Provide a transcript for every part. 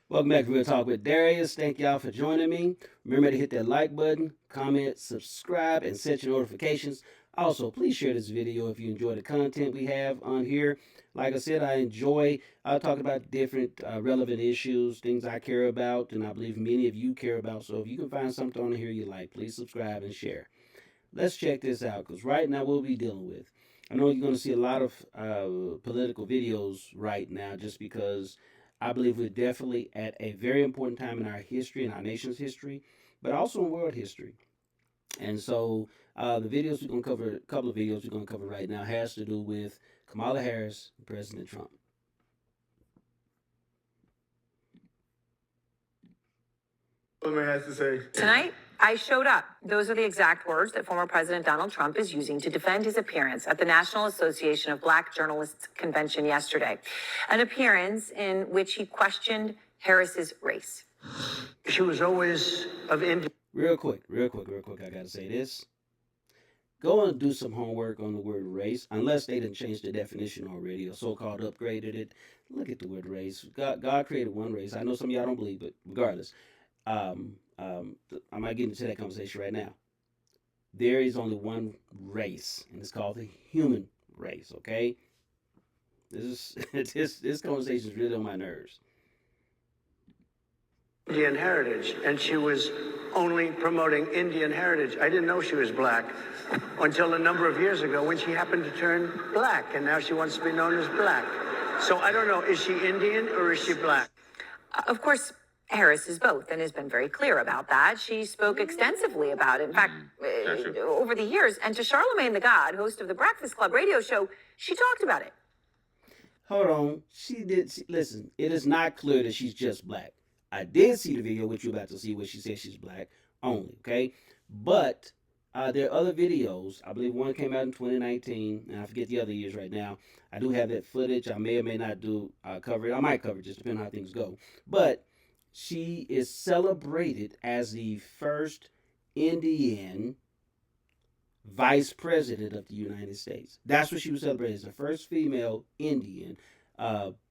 Welcome back to Real Talk with Darius. Thank y'all for joining me. Remember to hit that like button, comment, subscribe, and set your notifications. Also, please share this video if you enjoy the content we have on here. Like I said, I enjoy talking about different relevant issues, things I care about, and I believe many of you care about. So if you can find something on here you like, please subscribe and share. Let's check this out, because right now we'll be dealing with. I know you're going to see a lot of political videos right now, just because I believe we're definitely at a very important time in our history, in our nation's history, but also in world history. And so the videos we're going to cover, a couple of videos we're going to cover right now, has to do with Kamala Harris and President Trump. Has to say. Tonight, I showed up. Those are the exact words that former President Donald Trump is using to defend his appearance at the National Association of Black Journalists convention yesterday. An appearance in which he questioned Harris's race. She was always of Indian. Real quick, I got to say this. Go and do some homework on the word race, unless they didn't change the definition already or so-called upgraded it. Look at the word race. God created one race. I know some of y'all don't believe, but regardless. I might get into that conversation right now. There is only one race, and it's called the human race. Okay, this conversation is really on my nerves. Indian heritage, and she was only promoting Indian heritage. I didn't know she was black until a number of years ago when she happened to turn black, and now she wants to be known as black. So I don't know, is she Indian or is she black? Of course, Harris is both and has been very clear about that. She spoke extensively about it, in fact, over the years. And to Charlamagne the God, host of the Breakfast Club radio show, she talked about it. Hold on. Listen, it is not clear that she's just black. I did see the video, which you're about to see, where she says she's black only, okay? But there are other videos. I believe one came out in 2019, and I forget the other years right now. I do have that footage. I may or may not do cover it. I might cover it, just depending on how things go. But she is celebrated as the first Indian Vice President of the United States. That's what she was celebrated as, the first female Indian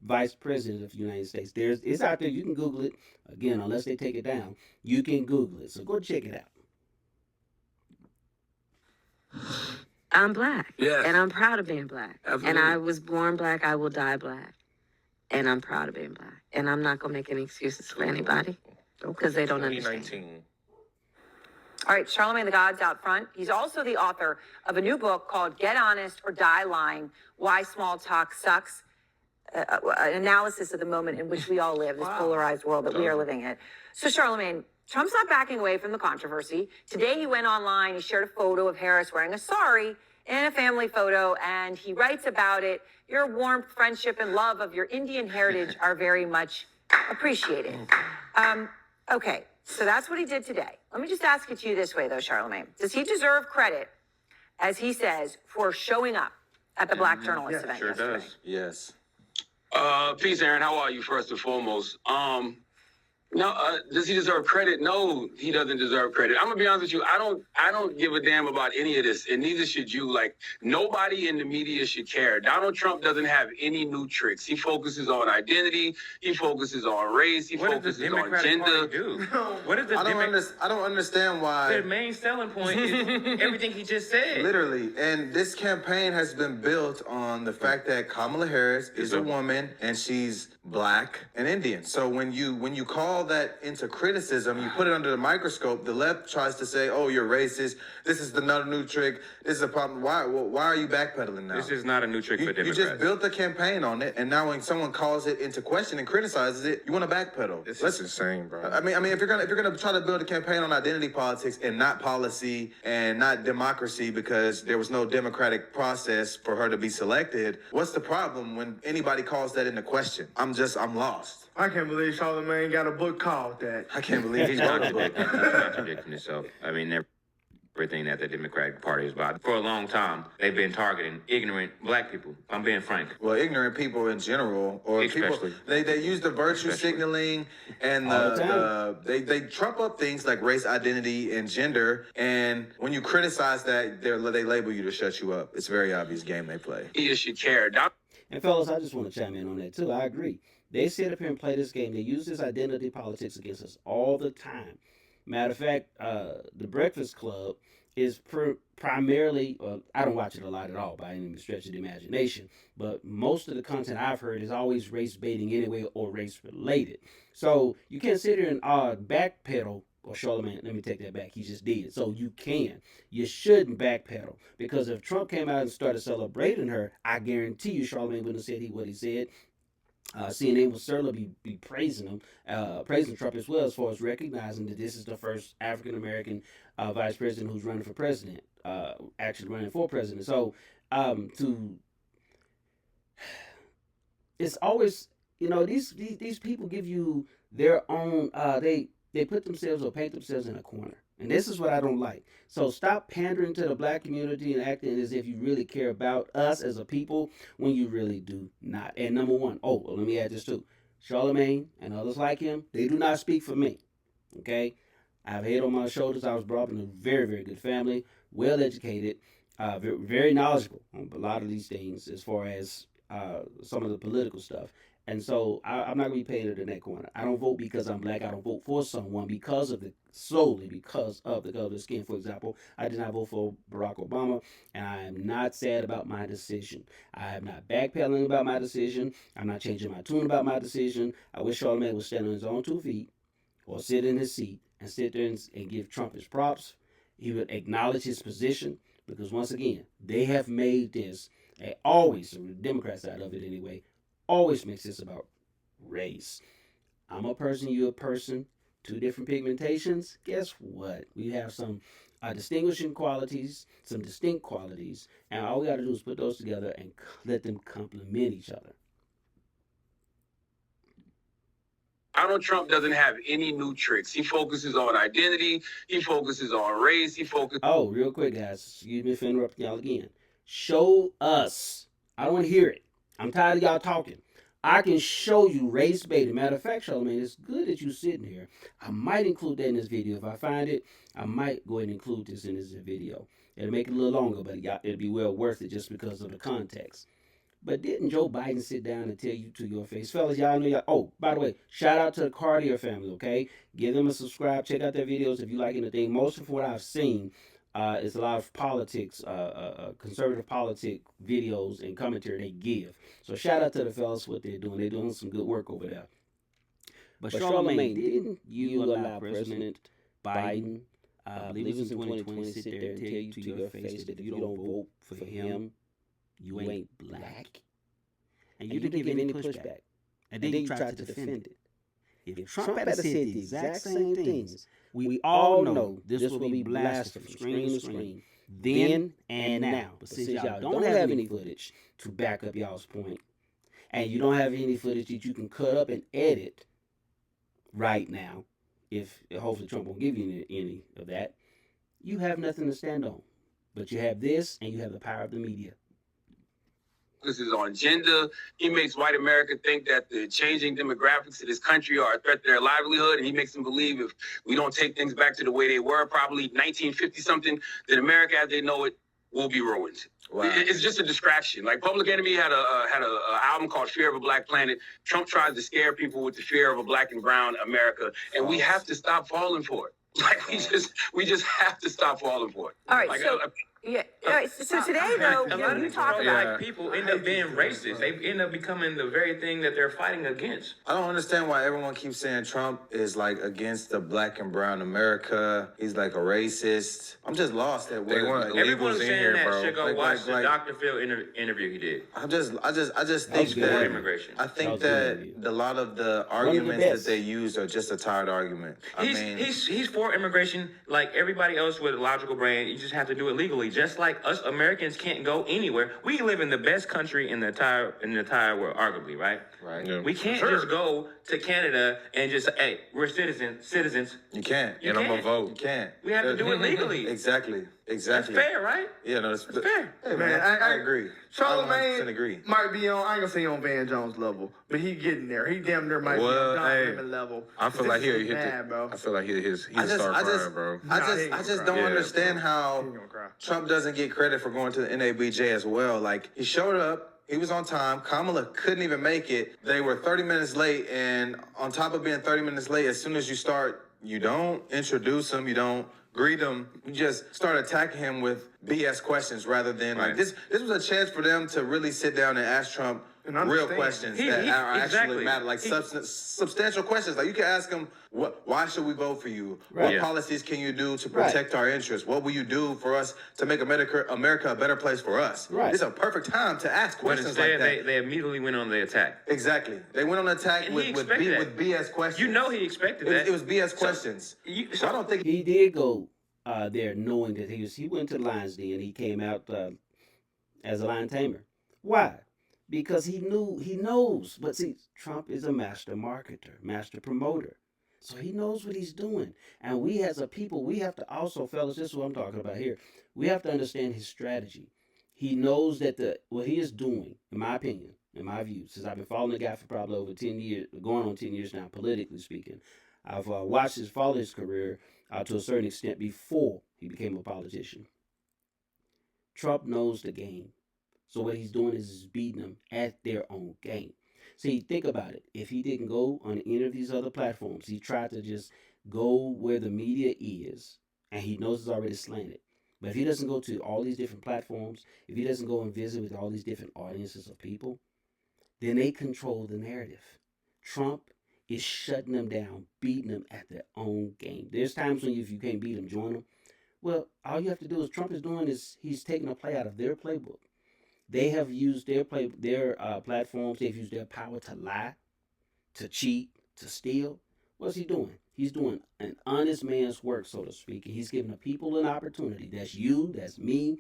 Vice President of the United States. It's out there. You can Google it. Again, unless they take it down, you can Google it. So go check it out. I'm black. Yes. And I'm proud of being black. Absolutely. And I was born black. I will die black. And I'm proud of being black. And I'm not going to make any excuses for anybody because they don't understand. All right, Charlamagne the God's out front. He's also the author of a new book called Get Honest or Die Lying, Why Small Talk Sucks. An analysis of the moment in which we all live, this polarized world that we are living in. So Charlamagne, Trump's not backing away from the controversy. Today he went online, he shared a photo of Harris wearing a sari in a family photo, and he writes about it. Your warmth, friendship, and love of your Indian heritage are very much appreciated. Okay, so that's what he did today. Let me just ask it to you this way, though, Charlamagne. Does he deserve credit, as he says, for showing up at the Black Journalist event yesterday? Does. Yes. Peace, Aaron. How are you, first and foremost? No, does he deserve credit? No, he doesn't deserve credit. I'm gonna be honest with you. I don't give a damn about any of this, and neither should you. Like, nobody in the media should care. Donald Trump doesn't have any new tricks. He focuses on identity. He focuses on race. He focuses on gender. What is the I don't understand why. Their main selling point is everything he just said. Literally, and this campaign has been built on the fact that Kamala Harris is a woman and she's black and Indian. So when you call that into criticism, you put it under the microscope. The left tries to say, "Oh, you're racist. This is another new trick. This is a problem." Why are you backpedaling now? This is not a new trick for Democrats. You just built a campaign on it, and now when someone calls it into question and criticizes it, you want to backpedal. This is insane, bro. I mean, if you're gonna try to build a campaign on identity politics and not policy and not democracy because there was no democratic process for her to be selected, what's the problem when anybody calls that into question? I'm lost. I can't believe Charlamagne got a book called that. I can't believe he's wrote a book. He's contradicting himself. I mean, everything that the Democratic Party is about. For a long time, they've been targeting ignorant black people. I'm being frank. Well, ignorant people in general, or Especially. people, they use the virtue signaling and they trump up things like race, identity, and gender. And when you criticize that, they label you to shut you up. It's a very obvious game they play. He should care. And fellas, I just want to chime in on that too. I agree. They sit up here and play this game. They use this identity politics against us all the time. Matter of fact, the Breakfast Club is primarily, I don't watch it a lot at all by any stretch of the imagination, but most of the content I've heard is always race baiting anyway or race related. So you can't sit here and backpedal, or Charlamagne, let me take that back, he just did. So you shouldn't backpedal, because if Trump came out and started celebrating her, I guarantee you Charlamagne wouldn't have said what he said. CNN will certainly be praising him, praising Trump as well, as far as recognizing that this is the first African American vice president who's running for president, actually running for president. So, it's always, these people give you their own. They put themselves or paint themselves in a corner. And this is what I don't like. So stop pandering to the black community and acting as if you really care about us as a people when you really do not. And number one, let me add this too. Charlamagne and others like him, they do not speak for me. Okay? I have head on my shoulders. I was brought up in a very, very good family, well educated, very, very knowledgeable on a lot of these things as far as some of the political stuff. And so I'm not going to be painted in that corner. I don't vote because I'm black. I don't vote for someone solely because of the color of the skin. For example, I did not vote for Barack Obama, and I am not sad about my decision. I am not backpedaling about my decision. I'm not changing my tune about my decision. I wish Charlamagne would stand on his own 2 feet or sit in his seat and sit there and give Trump his props. He would acknowledge his position, because once again, they have made this, the Democrat side of it anyway, always makes this about race. I'm a person, you're a person, 2 different pigmentations. Guess what? We have some distinguishing qualities, some distinct qualities, and all we got to do is put those together and let them complement each other. Donald Trump doesn't have any new tricks. He focuses on identity. He focuses on race. He focuses. Oh, real quick, guys. Excuse me for interrupting y'all again. Show us. I don't want to hear it. I'm tired of y'all talking. I can show you race baiting. Matter of fact, Charlamagne, it's good that you're sitting here. I might include that in this video. If I find it, I might go ahead and include this in this video. It'll make it a little longer, but it'll be well worth it just because of the context. But didn't Joe Biden sit down and tell you to your face? Fellas, y'all know y'all. Oh, by the way, shout out to the Cartier family, okay? Give them a subscribe. Check out their videos if you like anything. Most of what I've seen is a lot of politics, conservative politic videos and commentary they give. So shout out to the fellas what they're doing. They're doing some good work over there. But Charlamagne, didn't you allow President Biden, I believe it was in 2020, sit there and tell you to your face that if you don't vote for him, you ain't black? And you didn't give any pushback. And then you tried to defend it. If Trump had said the exact same things, we all know this will be blasted from screen to screen, then and now. But since y'all don't have any footage to back up y'all's point, and you don't have any footage that you can cut up and edit right now, if hopefully Trump won't give you any of that, you have nothing to stand on. But you have this, and you have the power of the media. Focuses on gender. He makes white America think that the changing demographics of this country are a threat to their livelihood, and he makes them believe if we don't take things back to the way they were, probably 1950 something, then America as they know it will be ruined. Wow. It's just a distraction. Like Public Enemy had a album called Fear of a Black Planet. Trump tries to scare people with the fear of a black and brown America, and we have to stop falling for it. Like we just have to stop falling for it. All right, like, so yeah. All right, so today though, you talk about black people end up being racist. They end up becoming the very thing that they're fighting against. I don't understand why everyone keeps saying Trump is like against the black and brown America. He's like a racist. I'm just lost at where like, everyone's saying here, that bro. should go watch the Dr. Phil interview he did. I just think that immigration. I think that a lot of the arguments that they use are just a tired argument. He's for immigration like everybody else with a logical brain. You just have to do it legally. Just like us Americans can't go anywhere. We live in the best country in the entire world, arguably, right? Right. Yeah. We can't just go to Canada and just say, hey, we're citizens. You can't. And I'm gonna vote. You can't. We have to do it legally. Exactly. That's fair, right? Yeah, no, that's fair. Hey, man, I agree. Charlamagne agree. might be on, I ain't gonna say on Van Jones level, but he getting there. He damn near might be on Don Lemon level. I feel like he'll hit bad, bro. I feel like he'll start crying, bro. I just don't understand how Trump doesn't get credit for going to the NABJ as well. Like, he showed up, He was on time. Kamala couldn't even make it. They were 30 minutes late, and on top of being 30 minutes late, as soon as you start, you don't introduce him, you don't greet him, you just start attacking him with BS questions rather than like this was a chance for them to really sit down and ask Trump real questions that are actually matter, like substantial questions. Like you can ask him, why should we vote for you? What policies can you do to protect our interests? What will you do for us to make America a better place for us? It's a perfect time to ask questions like that. They immediately went on the attack. Exactly. They went on the attack with BS questions. You know he expected that. It was BS questions. So I don't think he did go there knowing that he went to the lion's den. He came out as a lion tamer. Why? Because he knows. But see, Trump is a master marketer, master promoter. So he knows what he's doing. And we as a people, we have to also, fellas, this is what I'm talking about here. We have to understand his strategy. He knows that what he is doing, in my opinion, in my view, since I've been following the guy for probably over 10 years, going on 10 years now, politically speaking. I've followed his career to a certain extent before he became a politician. Trump knows the game. So what he's doing is beating them at their own game. See, think about it. If he didn't go on any of these other platforms, he tried to just go where the media is, and he knows it's already slanted. But if he doesn't go to all these different platforms, if he doesn't go and visit with all these different audiences of people, then they control the narrative. Trump is shutting them down, beating them at their own game. There's times when if you can't beat them, join them. Well, all you have to do is Trump is doing is he's taking a play out of their playbook. They have used their platforms. They've used their power to lie, to cheat, to steal. What's he doing? He's doing an honest man's work, so to speak. And he's giving the people an opportunity. That's you, that's me,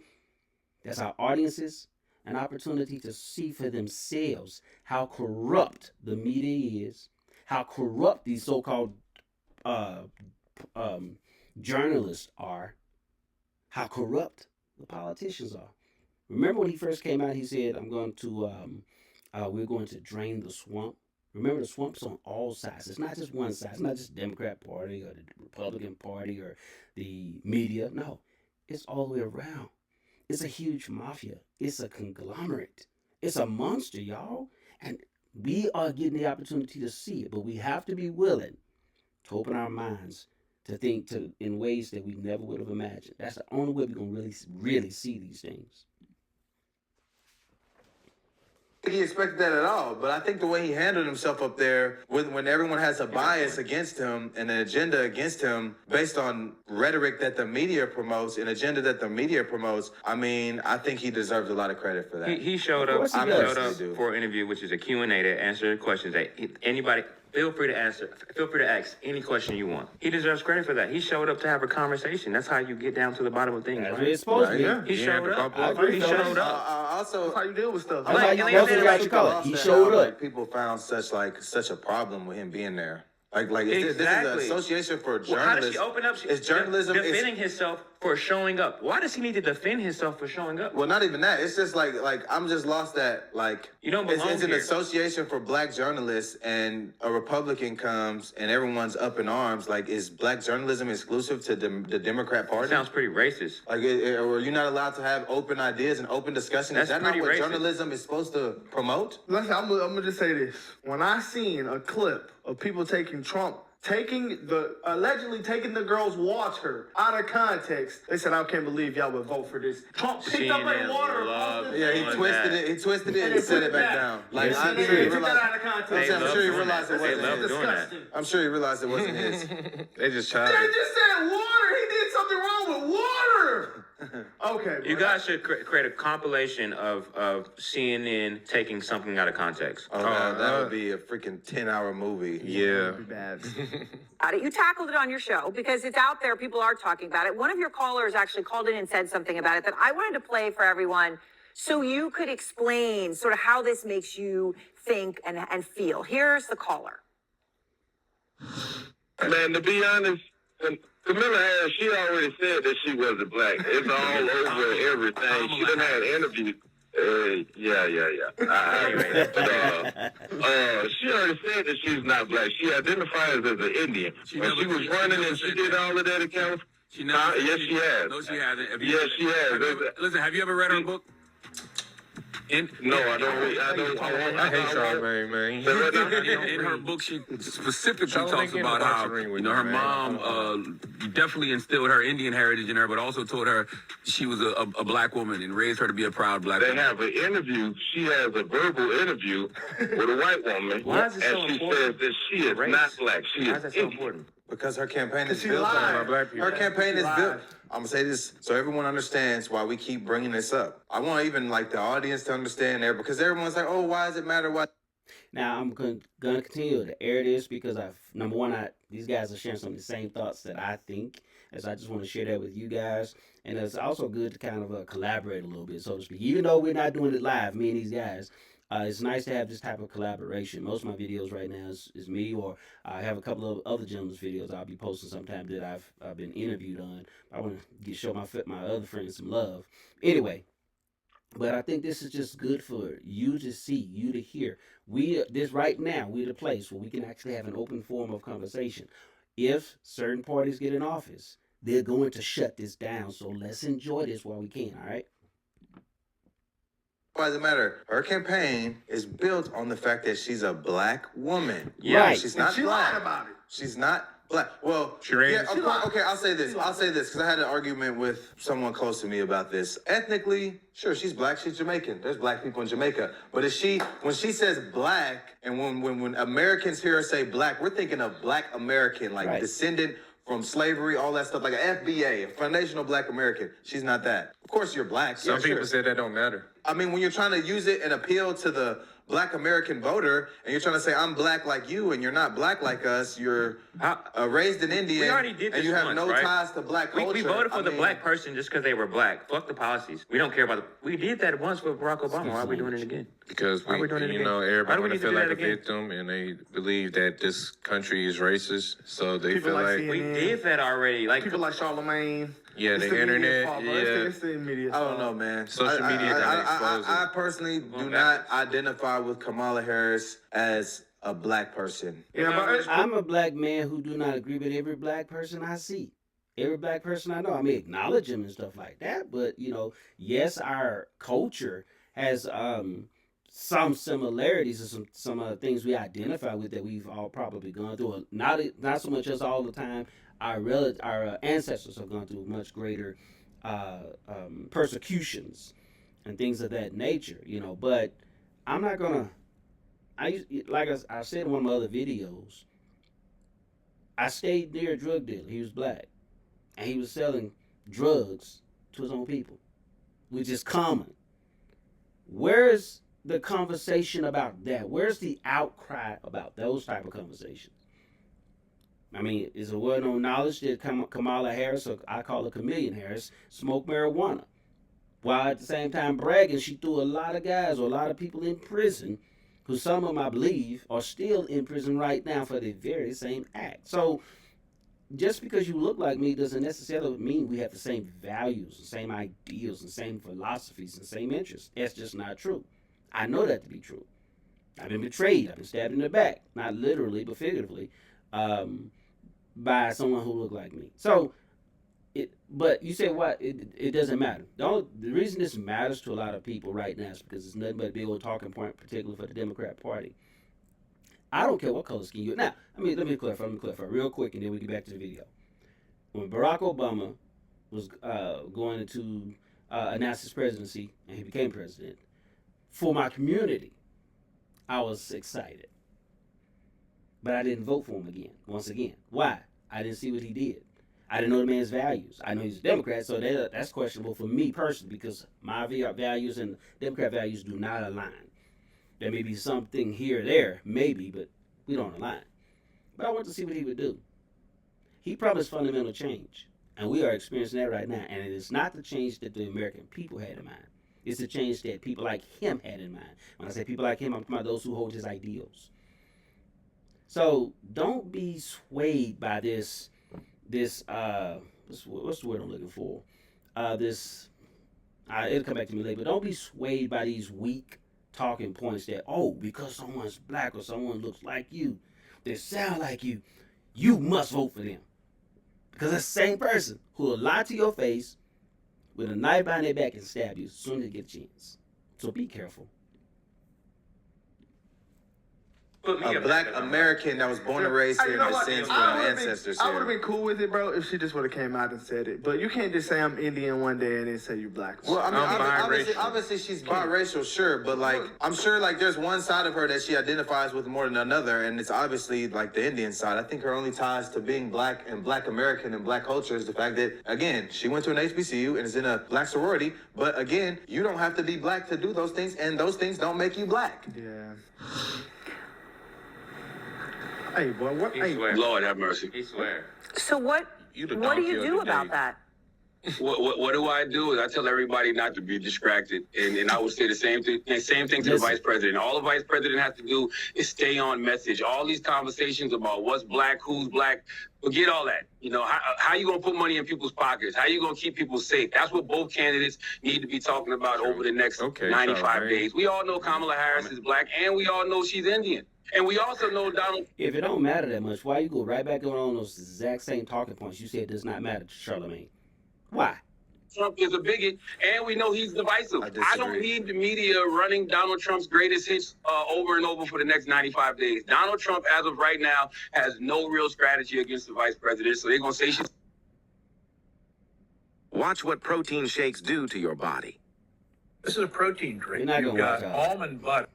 that's our audiences, an opportunity to see for themselves how corrupt the media is, how corrupt these so-called journalists are, how corrupt the politicians are. Remember when he first came out, he said, we're going to drain the swamp. Remember, the swamp's on all sides. It's not just one side. It's not just the Democrat Party or the Republican Party or the media. No, it's all the way around. It's a huge mafia. It's a conglomerate. It's a monster, y'all. And we are getting the opportunity to see it, but we have to be willing to open our minds to think in ways that we never would have imagined. That's the only way we're going to really see these things. He expected that at all, but I think the way he handled himself up there, when everyone has a bias against him and an agenda against him based on rhetoric that the media promotes, an agenda that the media promotes, I mean, I think he deserves a lot of credit for that. He showed up. He showed up for an interview, which is a Q&A to answer questions that anybody. Feel free to answer. Feel free to ask any question you want. He deserves credit for that. He showed up to have a conversation. That's how you get down to the bottom of things. That's what it's supposed to be. Yeah. He showed up. He showed up. Also, that's how you deal with stuff. He showed up. People found such a problem with him being there. This is an association for journalists. How does he open up? It's journalism. Defending himself for showing up. Why does he need to defend himself for showing up? Well, not even that. It's just like I'm just lost that you don't belong it's an here. association for black journalists, and a Republican comes and everyone's up in arms. Like, is black journalism exclusive to the Democrat Party? Sounds pretty racist. Are you not allowed to have open ideas and open discussion? Is that not what journalism is supposed to promote? Listen, I'm gonna just say this. When I seen a clip of people taking Trump, allegedly taking the girl's water out of context, they said, I can't believe y'all would vote for this. Trump picked up my water. He twisted it and set it back down. Like, I'm sure he realized it wasn't his. I'm sure he realized it wasn't his. They just tried. They just said water. He did something wrong with water. Okay. You guys should create a compilation of CNN taking something out of context. That would be a freaking 10-hour movie. Yeah. That'd be bad. You tackled it on your show because it's out there. People are talking about it. One of your callers actually called in and said something about it that I wanted to play for everyone so you could explain sort of how this makes you think and feel. Here's the caller. Man, to be honest, Kamala Harris, she already said that she wasn't black. It's all over everything. She done had interviews. Yeah. She already said that she's not black. She identifies as an Indian. When she was running and she did all of that in California. Yes, she has. No, she hasn't. Yes, she has. Listen, have you ever read her book? No, I don't. I hate Charlamagne, man. In her book, she specifically Charlamagne talks get in about the how boxing ring with her you, man. mom definitely instilled her Indian heritage in her, but also told her she was a black woman and raised her to be a proud black They woman. have an interview. She has a verbal interview with a white woman, Why is it so and she important? says that she is Race? not black. She Why is is that so Indian. important? Because her campaign is She built lied. on Black people. her campaign is She built. lied. I'm gonna say this so everyone understands why we keep bringing this up. I want even like the audience to understand there because everyone's like, oh, why does it matter? Why? Now I'm gonna continue to air this because number one, these guys are sharing some of the same thoughts that I think, as I just want to share that with you guys, and it's also good to kind of collaborate a little bit, so to speak. Even though we're not doing it live, me and these guys, it's nice to have this type of collaboration. Most of my videos right now is me, or I have a couple of other gentlemen's videos I'll be posting sometime that I've been interviewed on. I want to show my other friends some love. Anyway. But I think this is just good for you to see, you to hear. This right now, we're the place where we can actually have an open forum of conversation. If certain parties get in office, they're going to shut this down. So let's enjoy this while we can, all right? Why does it matter? Her campaign is built on the fact that she's a black woman. Right. She's not She black. lied about it. She's not black. Well, She ran- yeah, She lied. okay, I'll say this because I had an argument with someone close to me about this. Ethnically, sure, she's black, she's Jamaican. There's black people in Jamaica. But when she says black, and when Americans hear her say black, we're thinking of black American, like Right. descendant from slavery, all that stuff, like an FBA, a foundational black American. She's not that. Of course you're black. Some yeah, people sure. say that don't matter. I mean, when you're trying to use it and appeal to the black American voter, and you're trying to say I'm black like you, and you're not black like us, you're raised in India, We already did and this you have once, no right? ties to black culture. We voted for I the mean, black person just because they were black. Fuck the policies. We don't care about We did that once with Barack Obama. Why are we doing it again? Because Why are we doing it again? Why everybody do we want to need to feel do like that a again? victim, and they believe that this country is racist, so they People feel like like, CNN. We did that already. Like People like Charlamagne. yeah, It's the media internet, fault, bro. yeah. It's the media I don't fault. know, man. Social media kinda exposes I it. personally do Going not backwards. identify with Kamala Harris as a black person. Yeah, but I'm a black man who do not agree with every black person I see. Every black person I know. I may acknowledge them and stuff like that, but yes, our culture has some similarities and some things we identify with that we've all probably gone through. Not so much as all the time. Our ancestors have gone through much greater persecutions and things of that nature, But I'm not gonna. Like I said in one of my other videos, I stayed near a drug dealer. He was black, and he was selling drugs to his own people, which is common. Where's the conversation about that? Where's the outcry about those type of conversations? I mean, it's a well-known knowledge that Kamala Harris, or I call her Chameleon Harris, smoked marijuana, while at the same time bragging she threw a lot of guys or a lot of people in prison, who some of them, I believe, are still in prison right now for the very same act. So just because you look like me doesn't necessarily mean we have the same values, the same ideals, the same philosophies, and the same interests. That's just not true. I know that to be true. I've been betrayed. I've been stabbed in the back, not literally, but figuratively, by someone who looked like me. So, but you say what? It doesn't matter. The reason this matters to a lot of people right now is because it's nothing but a big old talking point, particularly for the Democrat Party. I don't care what color skin you are. Now, let me clarify real quick, and then we get back to the video. When Barack Obama was going to announce his presidency, and he became president, for my community, I was excited. But I didn't vote for him once again. Why? I didn't see what he did. I didn't know the man's values. I know he's a Democrat, so that's questionable for me personally, because my values and Democrat values do not align. There may be something here or there, maybe, but we don't align. But I want to see what he would do. He promised fundamental change, and we are experiencing that right now. And it is not the change that the American people had in mind. It's the change that people like him had in mind. When I say people like him, I'm talking about those who hold his ideals. So don't be swayed by this what's the word I'm looking for? It'll come back to me later, but don't be swayed by these weak talking points that, because someone's black or someone looks like you, they sound like you must vote for them. Because that's the same person who will lie to your face with a knife behind their back and stab you as soon as they get a chance. So be careful. A black American that was born and raised here and descends from our ancestors I would have here. been cool with it, bro, if she just would have came out and said it. But you can't just say I'm Indian one day and then say you black. Well, I mean, I'm obviously she's biracial, sure, but like, I'm sure like there's one side of her that she identifies with more than another, and it's obviously like the Indian side. I think her only ties to being black and black American and black culture is the fact that, again, she went to an HBCU and is in a black sorority, but again, you don't have to be black to do those things, and those things don't make you black. Yeah. Hey, boy, what? He Hey, swear. Lord have mercy. He swear. So what You the what do donkey you of do the about day. that? What do I do? Is I tell everybody not to be distracted, and I would say the same thing. Same thing to the Listen. vice president. All the vice president has to do is stay on message. All these conversations about what's black, who's black, forget all that. You know, how you gonna put money in people's pockets? How you gonna keep people safe? That's what both candidates need to be talking about over the next Okay, 95 Charlamagne. days. We all know Kamala Harris is black, and we all know she's Indian, and we also know Donald. If it don't matter that much, why you go right back on those exact same talking points you said it does not matter to Charlamagne? Why? Trump is a bigot, and we know he's divisive. I I don't disagree. need the media running Donald Trump's greatest hits over and over for the next 95 days. Donald Trump, as of right now, has no real strategy against the vice president, so they're going to say she's Watch what protein shakes do to your body. This is a protein You're drink. not You've gonna got watch out. almond butter.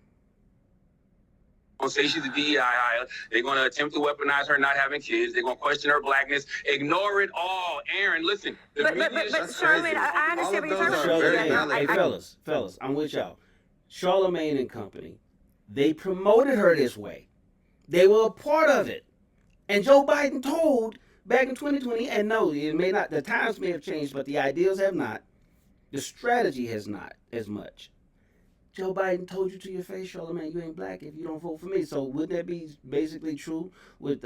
going to say she's a DEI hire. They're going to attempt to weaponize her not having kids. They're going to question her blackness. Ignore it all. Aaron, listen. The But media- That's Charlamagne, crazy. I All understand of what you're those talking are about. very Charlamagne, valid. hey, fellas, I'm with y'all. Charlamagne and company, they promoted her this way. They were a part of it. And Joe Biden told back in 2020, and no, it may not, the times may have changed, but the ideals have not. The strategy has not as much. Joe Biden told you to your face, Charlamagne, you ain't black if you don't vote for me. So wouldn't that be basically true with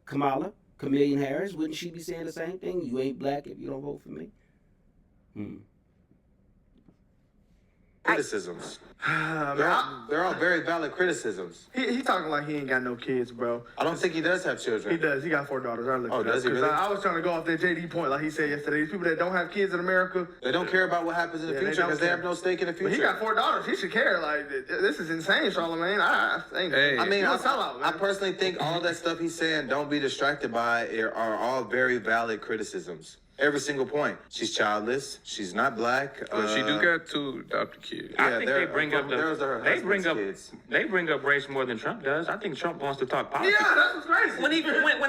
Kamala Harris? Wouldn't she be saying the same thing? You ain't black if you don't vote for me? Criticisms. man, They're all very valid criticisms. he talking like he ain't got no kids, bro. I don't think he does have children. He does. He got 4 daughters. I looked Oh, it up. does he 'Cause really? I was trying to go off that JD point, like he said yesterday. These people that don't have kids in America, They don't care about what happens in the Yeah, they future don't because they care. have no stake in the but future. he got 4 daughters. He should care. Like, this is insane, Charlamagne. Hey. I mean, you're I a sellout, man. personally think all that stuff he's saying, don't be distracted by, are all very valid criticisms. Every single point. She's childless. She's not black. But she do got 2 adopted kids. I Yeah, think they're- they bring up those are her they bring husband's up kids. they bring up race more than Trump does. I think Trump wants to talk politics. Yeah, that's what's crazy. When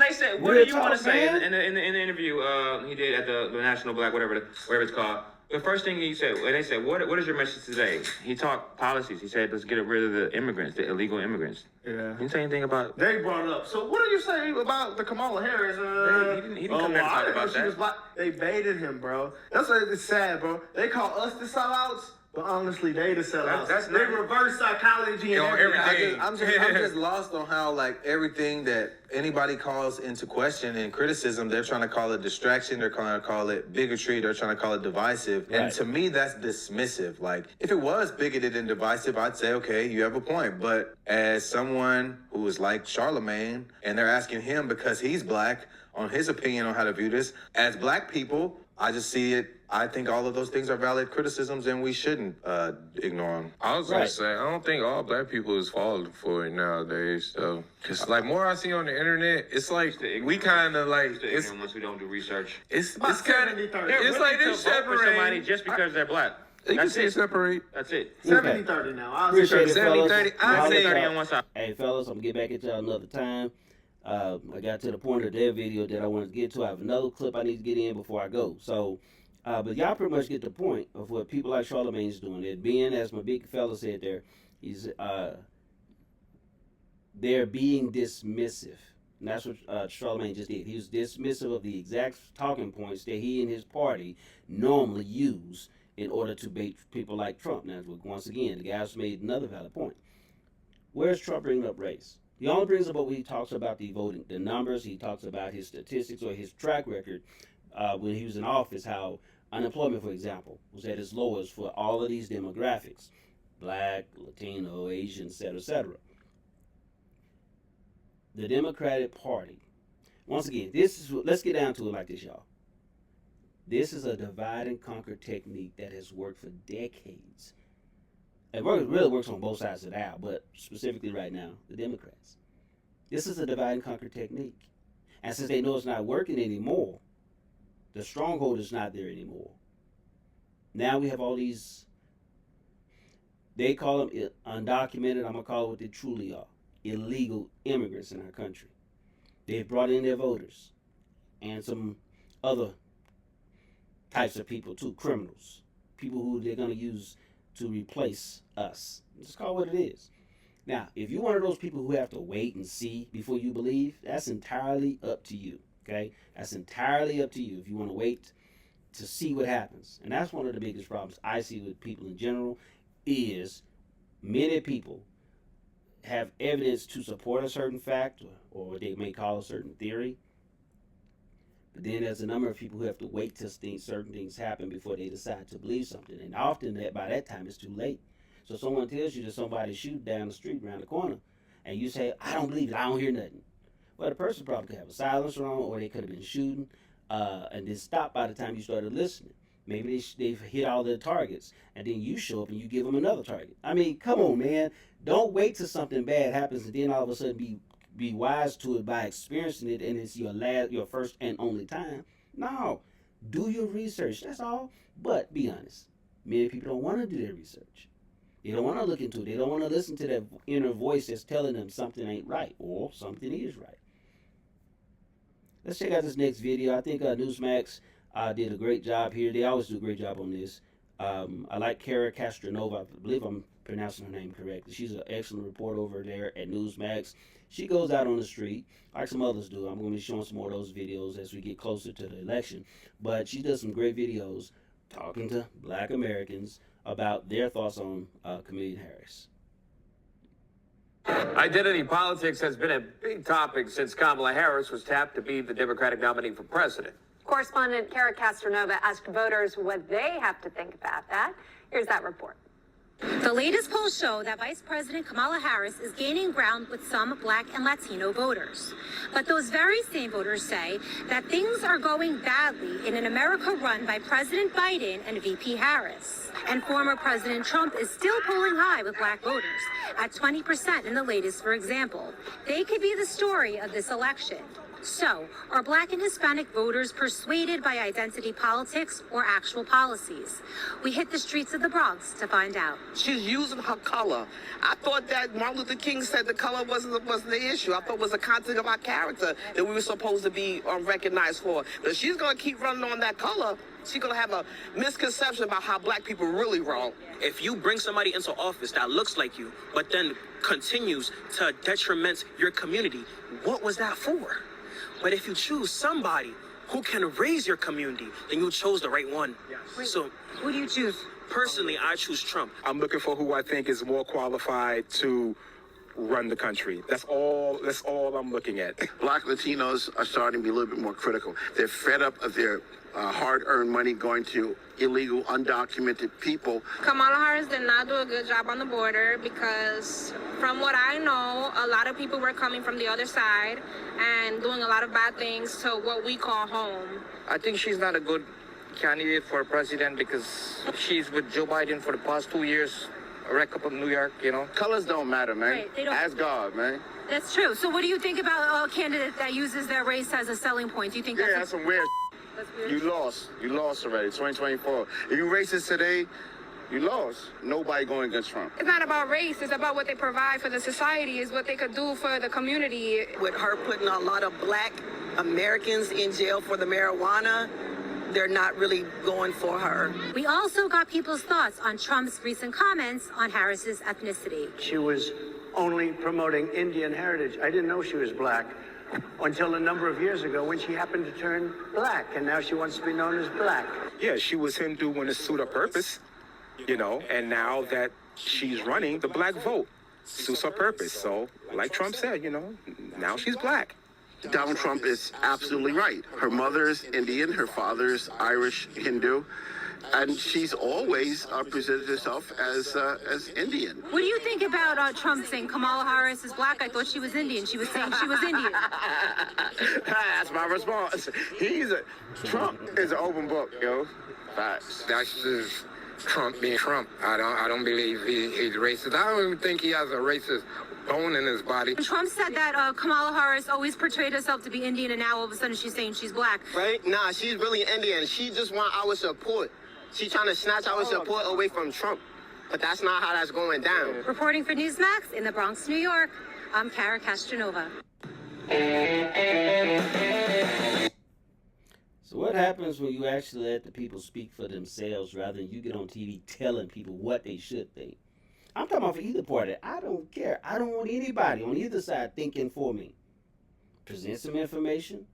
they said, what Real do you want to talk, say man. in the interview he did at the National Black whatever it's called. The first thing he said, when they said, what is your message today? He talked policies. He said, let's get rid of the immigrants, the illegal immigrants. Yeah. He didn't say anything about. They brought it up. So what do you say about the Kamala Harris? He didn't come there to talk I didn't know about she that. was black. They baited him, bro. That's why it's sad, bro. They call us the sellouts, but honestly, they the sellouts. That's they not- reverse psychology and On everything. everything. I'm just lost on how like everything that anybody calls into question and criticism, they're trying to call it distraction, they're trying to call it bigotry, they're trying to call it divisive. Right. And to me, that's dismissive. Like if it was bigoted and divisive, I'd say, okay, you have a point. But as someone who is like Charlamagne, and they're asking him because he's black on his opinion on how to view this, as black people, I just see it. I think all of those things are valid criticisms, and we shouldn't ignore them. I was gonna Right. say, I don't think all black people is falling for it nowadays. So, cause like more I see on the internet, it's like we kind of like it's Once we don't do research. it's About kind of 70-30. it's like They're this willing to vote for somebody separating. just because they're black. You can That's see it it. separate. That's it. 70-30 now. I'll say Appreciate it, 30. fellas. 70-30. I I'll say let 30 y'all- on one side. Hey, fellas, I'm gonna get back at y'all another time. I got to the point of their video that I wanted to get to. I have another clip I need to get in before I go. So, but y'all pretty much get the point of what people like Charlamagne is doing. It being, as my big fella said there, he's they're being dismissive. And that's what Charlamagne just did. He was dismissive of the exact talking points that he and his party normally use in order to bait people like Trump. Now, once again, the guys made another valid point. Where's Trump bringing up race? He only brings up what he talks about the voting, the numbers. He talks about his statistics or his track record when he was in office, how unemployment, for example, was at its lowest for all of these demographics, black, Latino, Asian, etc., etc. The Democratic Party, once again, let's get down to it like this, y'all. This is a divide and conquer technique that has worked for decades. It really works on both sides of the aisle, but specifically right now, the Democrats. This is a divide and conquer technique. And since they know it's not working anymore, the stronghold is not there anymore. Now we have all these, they call them undocumented, I'm going to call it what they truly are, illegal immigrants in our country. They've brought in their voters and some other types of people too, criminals, people who they're going to use to replace us. Just call it what it is. Now, if you're one of those people who have to wait and see before you believe, that's entirely up to you, okay? That's entirely up to you if you want to wait to see what happens. And that's one of the biggest problems I see with people in general is many people have evidence to support a certain fact or what they may call a certain theory. But then there's a number of people who have to wait till certain things happen before they decide to believe something. And often by that time it's too late. So someone tells you that somebody's shooting down the street around the corner, and you say, I don't believe it, I don't hear nothing. Well, the person probably could have a silencer on, or they could have been shooting, and then stop by the time you started listening. Maybe they've hit all their targets, and then you show up and you give them another target. I mean, come on, man. Don't wait till something bad happens and then all of a sudden be wise to it by experiencing it, and it's your first and only time. No, do your research. That's all. But be honest, many people don't want to do their research. They don't want to look into it. They don't want to listen to that inner voice that's telling them something ain't right or something is right. Let's check out this next video. I think Newsmax did a great job here. They always do a great job on this. I like Kara Castronova. I believe I'm pronouncing her name correctly. She's an excellent reporter over there at Newsmax. She goes out on the street like some others do. I'm going to be showing some more of those videos as we get closer to the election. But she does some great videos talking to Black Americans about their thoughts on Kamala Harris. Identity politics has been a big topic since Kamala Harris was tapped to be the Democratic nominee for president. Correspondent Kara Castronova asked voters what they have to think about that. Here's that report. The latest polls show that Vice President Kamala Harris is gaining ground with some Black and Latino voters. But those very same voters say that things are going badly in an America run by President Biden and VP Harris. And former President Trump is still polling high with Black voters at 20% in the latest, for example. They could be the story of this election. So, are Black and Hispanic voters persuaded by identity politics or actual policies? We hit the streets of the Bronx to find out. She's using her color. I thought that Martin Luther King said the color wasn't the issue. I thought it was the content of our character that we were supposed to be recognized for. But if she's going to keep running on that color, she's going to have a misconception about how Black people really wrong. If you bring somebody into office that looks like you, but then continues to detriment your community, what was that for? But if you choose somebody who can raise your community, then you chose the right one. Wait, so who do you choose? Personally, I choose Trump. I'm looking for who I think is more qualified to run the country. That's all I'm looking at. Black Latinos are starting to be a little bit more critical. They're fed up of their hard-earned money going to illegal, undocumented people. Kamala Harris did not do a good job on the border because from what I know, a lot of people were coming from the other side and doing a lot of bad things to what we call home. I think she's not a good candidate for president because she's with Joe Biden for the past 2 years. A wreck up in New York, you know. Colors don't matter, man. Right, they don't. Ask God, man. That's true. So what do you think about a candidate that uses their race as a selling point? Do you think that's some weird? You lost. You lost already. 2024. If you racist today, you lost. Nobody going against Trump. It's not about race. It's about what they provide for the society. Is what they could do for the community. With her putting a lot of Black Americans in jail for the marijuana, they're not really going for her. We also got people's thoughts on Trump's recent comments on Harris's ethnicity. She was only promoting Indian heritage. I didn't know she was Black until a number of years ago when she happened to turn Black, and now she wants to be known as Black. Yeah, she was Hindu when it suited her purpose, you know, and now that she's running, the Black vote suits her purpose. So, like Trump said, you know, now she's Black. Donald Trump is absolutely right. Her mother is Indian, her father is Irish Hindu, and she's always presented herself as Indian. What do you think about Trump saying Kamala Harris is Black? I thought she was Indian. She was saying she was Indian. That's my response. Trump is an open book, yo. Facts. That's just Trump being Trump. I don't believe he's racist. I don't even think he has a racist bone in his body. Trump said that Kamala Harris always portrayed herself to be Indian, and now all of a sudden she's saying she's black. Right? Nah, she's really Indian. She just want our support. She's trying to snatch our support away from Trump. But that's not how that's going down. Reporting for Newsmax in the Bronx, New York, I'm Kara Castronova. So what happens when you actually let the people speak for themselves rather than you get on TV telling people what they should think? I'm talking about for either party. I don't care. I don't want anybody on either side thinking for me. Present some information.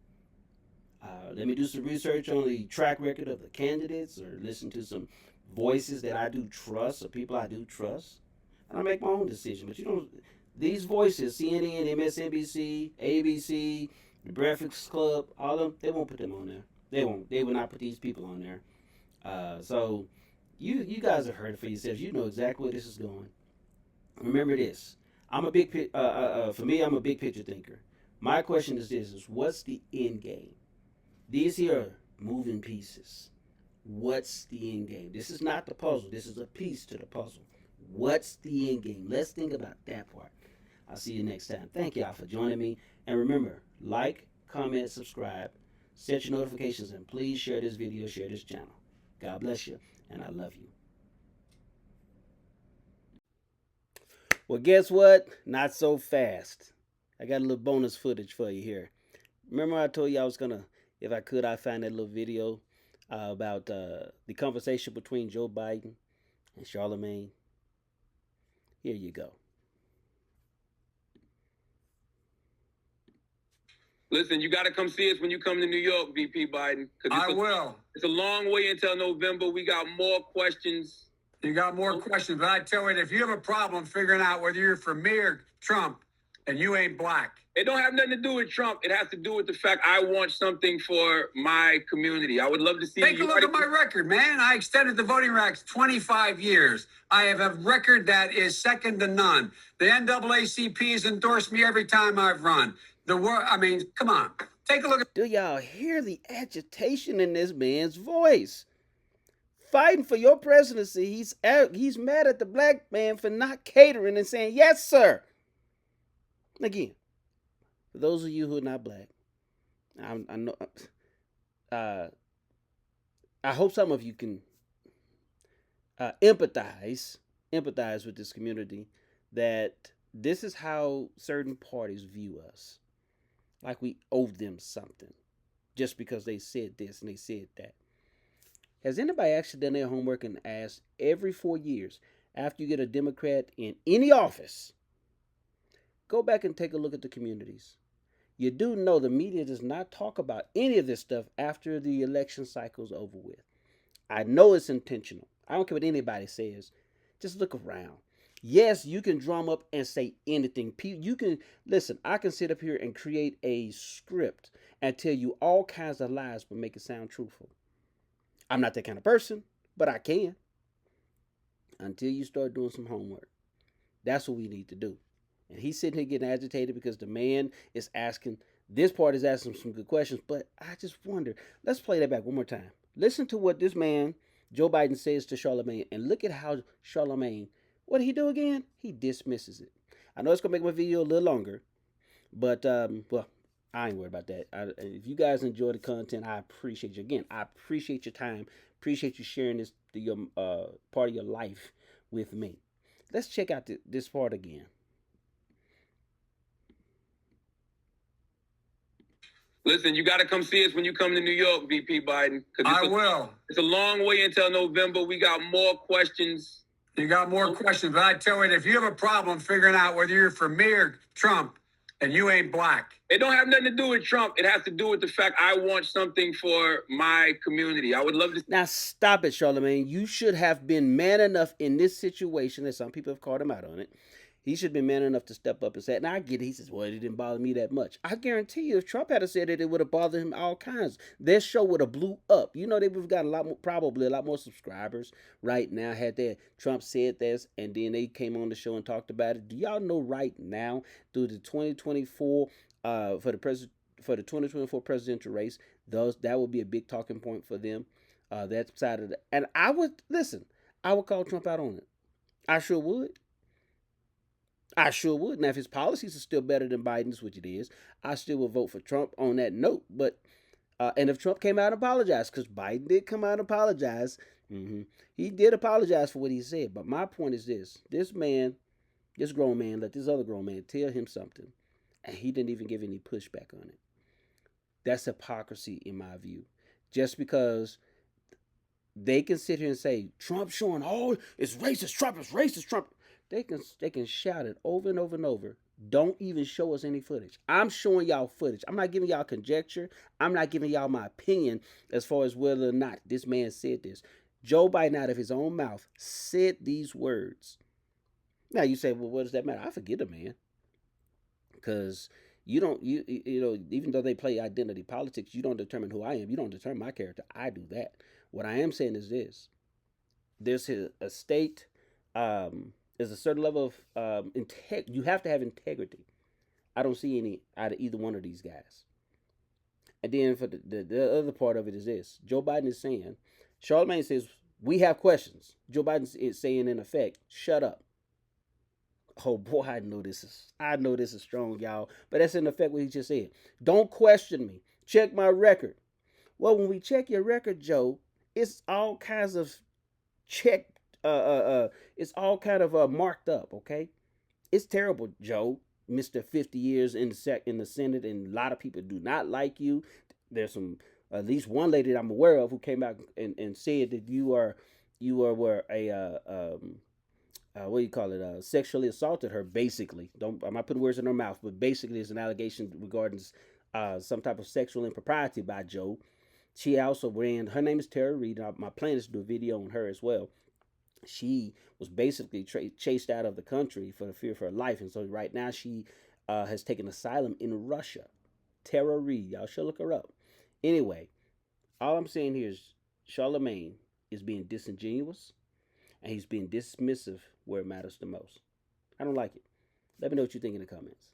Let me do some research on the track record of the candidates, or listen to some voices that I do trust, or people I do trust. And I make my own decision. But you know, these voices, CNN, MSNBC, ABC, the Breakfast Club, all of them, they won't put them on there. They won't. They will not put these people on there. So you guys have heard it for yourselves. You know exactly where this is going. Remember this. I'm a big for me, I'm a big picture thinker. My question is this: is what's the end game? These here are moving pieces. What's the end game? This is not the puzzle. This is a piece to the puzzle. What's the end game? Let's think about that part. I'll see you next time. Thank y'all for joining me. And remember, like, comment, subscribe, set your notifications, and please share this video, share this channel. God bless you, and I love you. Well, guess what? Not so fast. I got a little bonus footage for you here. Remember I told you I was going to, if I could, I'd find that little video about the conversation between Joe Biden and Charlamagne? Here you go. Listen, you got to come see us when you come to New York, VP Biden. I will. It's a long way until November. We got more questions. You got more questions, but I tell you, if you have a problem figuring out whether you're for me or Trump, and you ain't black. It don't have nothing to do with Trump. It has to do with the fact I want something for my community. I would love to see. Take a look at my record, man. I extended the voting rights 25 years. I have a record that is second to none. The NAACP has endorsed me every time I've run. The world, I mean, come on. Take a look at. Do y'all hear the agitation in this man's voice? Fighting for your presidency, he's mad at the black man for not catering and saying, yes, sir. Again, for those of you who are not black, I know. I hope some of you can empathize with this community, that this is how certain parties view us, like we owe them something, just because they said this and they said that. Has anybody actually done their homework and asked every 4 years after you get a Democrat in any office? Go back and take a look at the communities. You do know the media does not talk about any of this stuff after the election cycle is over with. I know it's intentional. I don't care what anybody says. Just look around. Yes, you can drum up and say anything. You can, listen, I can sit up here and create a script and tell you all kinds of lies but make it sound truthful. I'm not that kind of person, but I can. Until you start doing some homework. That's what we need to do. And he's sitting here getting agitated because the man is asking, this part is asking some good questions, but I just wonder. Let's play that back one more time. Listen to what this man, Joe Biden, says to Charlamagne, and look at how Charlamagne, what did he do again? He dismisses it. I know it's going to make my video a little longer, but, well, I ain't worried about that. If you guys enjoy the content, I appreciate you. Again, I appreciate your time. Appreciate you sharing this your part of your life with me. Let's check out this part again. Listen, you got to come see us when you come to New York, VP Biden. I will. It's a long way until November. We got more questions. You got more questions, but I tell you, if you have a problem figuring out whether you're for me or Trump, and you ain't black. It don't have nothing to do with Trump. It has to do with the fact I want something for my community. I would love to. Now stop it, Charlamagne. You should have been man enough in this situation, and some people have called him out on it. He should have been man enough to step up and say, now I get it. He says, well, it didn't bother me that much. I guarantee you, if Trump had said it, it would have bothered him all kinds. Their show would have blew up. You know, they would have got probably a lot more subscribers right now had Trump said this, and then they came on the show and talked about it. Do y'all know right now, through the 2024, for the 2024 presidential race, that would be a big talking point for them. That side of the, and I would listen. I would call Trump out on it. I sure would. I sure would. Now, if his policies are still better than Biden's, which it is, I still would vote for Trump on that note. But and if Trump came out and apologized, because Biden did come out and apologize, he did apologize for what he said. But my point is this: this man, this grown man, let this other grown man tell him something, and he didn't even give any pushback on it. That's hypocrisy in my view. Just because they can sit here and say Trump showing it's racist, Trump is racist, Trump. They can shout it over and over and over. Don't even show us any footage. I'm showing y'all footage. I'm not giving y'all conjecture. I'm not giving y'all my opinion as far as whether or not this man said this. Joe Biden out of his own mouth said these words. Now you say, well, what does that matter? I forget the man. Because you know, even though they play identity politics, you don't determine who I am. You don't determine my character. I do that. What I am saying is this. There's a state, there's a certain level of you have to have integrity. I don't see any out of either one of these guys. And then for the other part of it is this. Joe Biden is saying, Charlamagne says, we have questions. Joe Biden is saying, in effect, shut up. Oh boy, I know this is strong, y'all. But that's in effect what he just said. Don't question me. Check my record. Well, when we check your record, Joe, it's all kinds of it's all kind of marked up, okay? It's terrible, Joe. Mr. 50 years in the Senate, and a lot of people do not like you. There's at least one lady that I'm aware of who came out and said that you were a what do you call it? Sexually assaulted her. Basically, I'm not putting words in her mouth, but basically, it's an allegation regarding some type of sexual impropriety by Joe. She also ran. Her name is Tara Reid. My plan is to do a video on her as well. She was basically chased out of the country for the fear of her life, and so right now she has taken asylum in Russia. Tara Reid, y'all should look her up. Anyway, all I'm saying here is Charlamagne is being disingenuous, and he's being dismissive where it matters the most. I don't like it. Let me know what you think in the comments.